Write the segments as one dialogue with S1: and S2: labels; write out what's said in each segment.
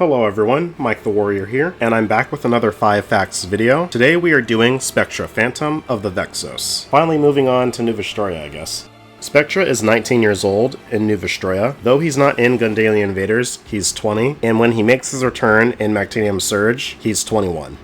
S1: Hello everyone, Mike the Warrior here, and I'm back with another 5 Facts video. Today we are doing Spectra Phantom of the Vexos. Finally moving on to New Vestroia, I guess. Spectra is 19 years old in New Vestroia. Though he's not in Gundalian Invaders, he's 20, and when he makes his return in Mactanium Surge, he's 21.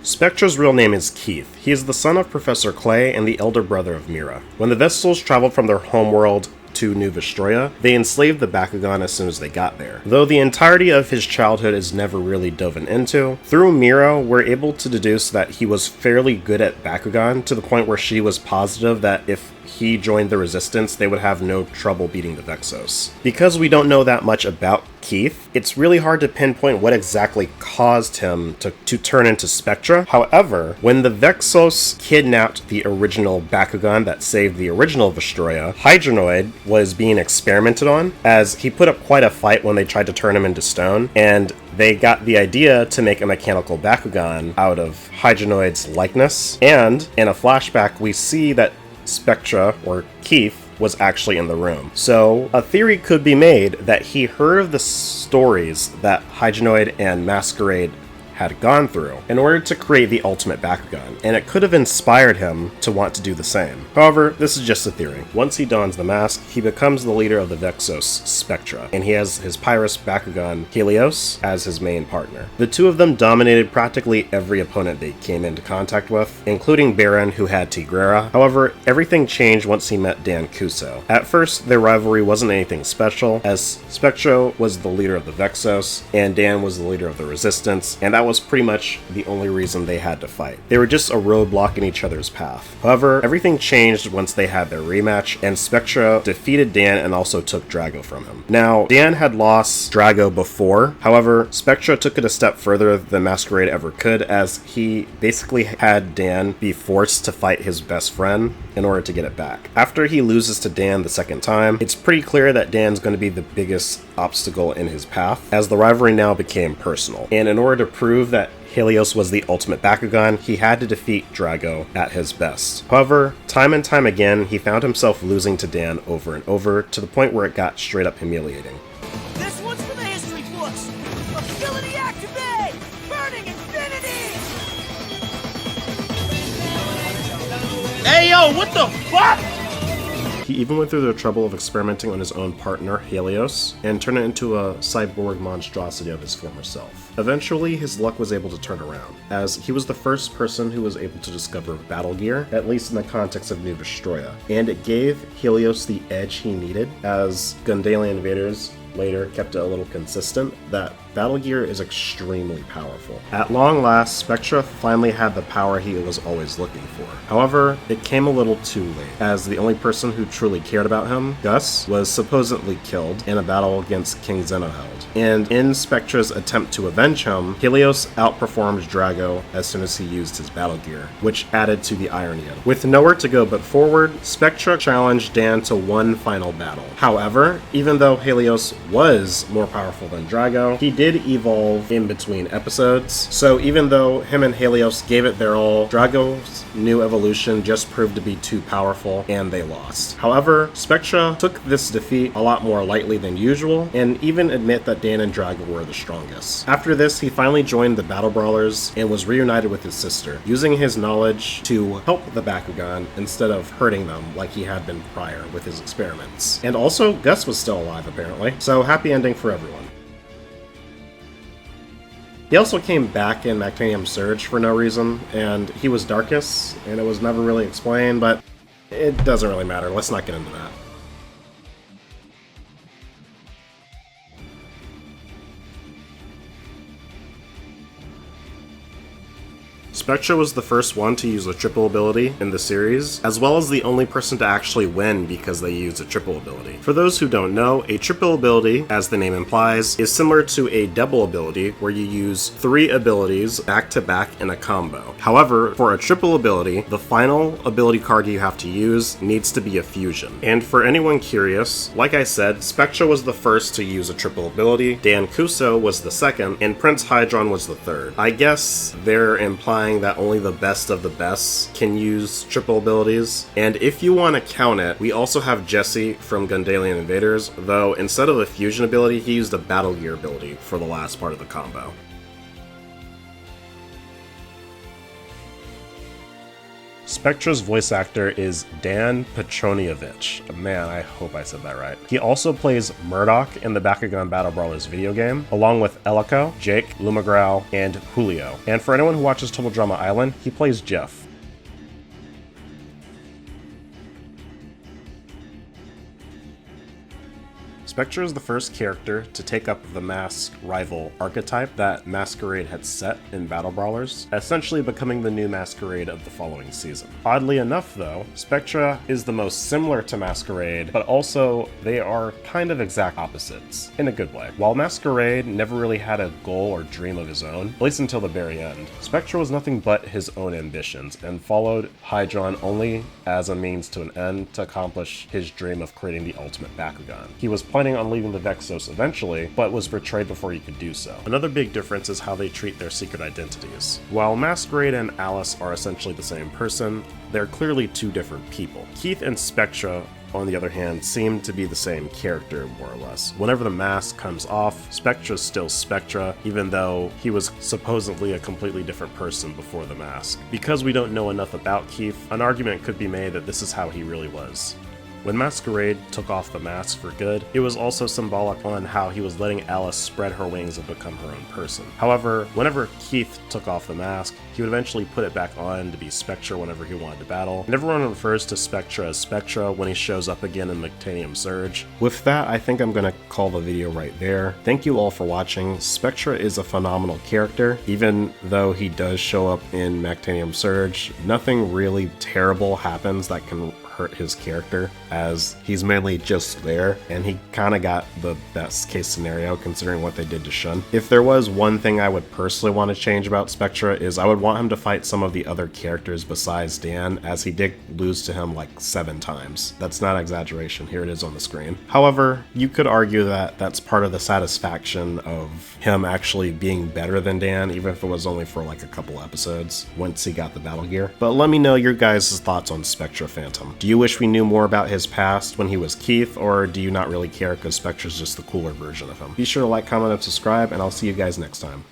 S1: Spectra's real name is Keith. He is the son of Professor Clay and the elder brother of Mira. When the Vestals traveled from their homeworld to New Vestroia, they enslaved the Bakugan as soon as they got there. Though the entirety of his childhood is never really dove into, through Mira, we're able to deduce that he was fairly good at Bakugan, to the point where she was positive that if he joined the Resistance, they would have no trouble beating the Vexos. Because we don't know that much about Keith, it's really hard to pinpoint what exactly caused him to turn into Spectra. However, when the Vexos kidnapped the original Bakugan that saved the original Vestroia, Hydronoid was being experimented on, as he put up quite a fight when they tried to turn him into stone, and they got the idea to make a mechanical Bakugan out of Hydronoid's likeness. And in a flashback, we see that Spectra, or Keith, was actually in the room. So a theory could be made that he heard of the stories that Hydronoid and Masquerade had gone through in order to create the ultimate Bakugan, and it could have inspired him to want to do the same. However, this is just a theory. Once he dons the mask, he becomes the leader of the Vexos, Spectra, and he has his Pyrus Bakugan, Helios, as his main partner. The two of them dominated practically every opponent they came into contact with, including Baron, who had Tigrera. However, everything changed once he met Dan Kuso. At first, their rivalry wasn't anything special, as Spectra was the leader of the Vexos, and Dan was the leader of the Resistance, and that was pretty much the only reason they had to fight. They were just a roadblock in each other's path. However, everything changed once they had their rematch, and Spectra defeated Dan and also took Drago from him. Now, Dan had lost Drago before, however, Spectra took it a step further than Masquerade ever could, as he basically had Dan be forced to fight his best friend in order to get it back. After he loses to Dan the second time, it's pretty clear that Dan's going to be the biggest obstacle in his path, as the rivalry now became personal. And in order to prove that Helios was the ultimate Bakugan, he had to defeat Drago at his best. However, time and time again, he found himself losing to Dan over and over, to the point where it got straight up humiliating.
S2: This one's for the history books! Ability activate! Burning infinity! Hey yo, what the fuck?!
S1: He even went through the trouble of experimenting on his own partner, Helios, and turned it into a cyborg monstrosity of his former self. Eventually, his luck was able to turn around, as he was the first person who was able to discover battle gear, at least in the context of New Vestroia, and it gave Helios the edge he needed, as Gundalian Invaders later kept it a little consistent that battle gear is extremely powerful. At long last, Spectra finally had the power he was always looking for. However, it came a little too late, as the only person who truly cared about him, Gus, was supposedly killed in a battle against King Zenoheld. And in Spectra's attempt to avenge him, Helios outperformed Drago as soon as he used his battle gear, which added to the irony of it. With nowhere to go but forward, Spectra challenged Dan to one final battle. However, even though Helios was more powerful than Drago, he did evolve in between episodes, so even though him and Helios gave it their all, Drago's new evolution just proved to be too powerful and they lost. However, Spectra took this defeat a lot more lightly than usual, and even admit that Dan and Drago were the strongest. After this, he finally joined the Battle Brawlers and was reunited with his sister, using his knowledge to help the Bakugan instead of hurting them like he had been prior with his experiments. And also, Gus was still alive apparently, so happy ending for everyone. He also came back in Mactanium Surge for no reason, and he was Darkus, and it was never really explained, but it doesn't really matter. Let's not get into that. Spectra was the first one to use a triple ability in the series, as well as the only person to actually win because they used a triple ability. For those who don't know, a triple ability, as the name implies, is similar to a double ability where you use 3 abilities back to back in a combo. However, for a triple ability, the final ability card you have to use needs to be a fusion. And for anyone curious, like I said, Spectra was the first to use a triple ability, Dan Kuso was the second, and Prince Hydron was the third. I guess they're implying saying that only the best of the best can use triple abilities. And if you want to count it, we also have Jesse from Gundalian Invaders, though instead of the fusion ability, he used a Battle Gear ability for the last part of the combo. Spectra's voice actor is Dan Petronievich. Man, I hope I said that right. He also plays Murdoch in the Bakugan Battle Brawlers video game, along with Elico, Jake, Lumagrau, and Julio. And for anyone who watches Total Drama Island, he plays Jeff. Spectra is the first character to take up the mask rival archetype that Masquerade had set in Battle Brawlers, essentially becoming the new Masquerade of the following season. Oddly enough though, Spectra is the most similar to Masquerade, but also they are kind of exact opposites, in a good way. While Masquerade never really had a goal or dream of his own, at least until the very end, Spectra was nothing but his own ambitions and followed Hydron only as a means to an end to accomplish his dream of creating the ultimate Bakugan. He was planning on leaving the Vexos eventually, but was betrayed before he could do so. Another big difference is how they treat their secret identities. While Masquerade and Alice are essentially the same person, they're clearly two different people. Keith and Spectra, on the other hand, seem to be the same character, more or less. Whenever the mask comes off, Spectra's still Spectra, even though he was supposedly a completely different person before the mask. Because we don't know enough about Keith, an argument could be made that this is how he really was. When Masquerade took off the mask for good, it was also symbolic on how he was letting Alice spread her wings and become her own person. However, whenever Keith took off the mask, he would eventually put it back on to be Spectra whenever he wanted to battle, and everyone refers to Spectra as Spectra when he shows up again in Mactanium Surge. With that, I think I'm gonna call the video right there. Thank you all for watching. Spectra is a phenomenal character. Even though he does show up in Mactanium Surge, nothing really terrible happens that can hurt his character, as he's mainly just there, and he kind of got the best case scenario considering what they did to Shun. If there was one thing I would personally want to change about Spectra, is I would want him to fight some of the other characters besides Dan, as he did lose to him like 7 times. That's not exaggeration, here it is on the screen. However, you could argue that that's part of the satisfaction of him actually being better than Dan, even if it was only for like a couple episodes once he got the battle gear. But let me know your guys' thoughts on Spectra Phantom. Do you wish we knew more about his past when he was Keith, or do you not really care because Spectra's just the cooler version of him? Be sure to like, comment, and subscribe, and I'll see you guys next time.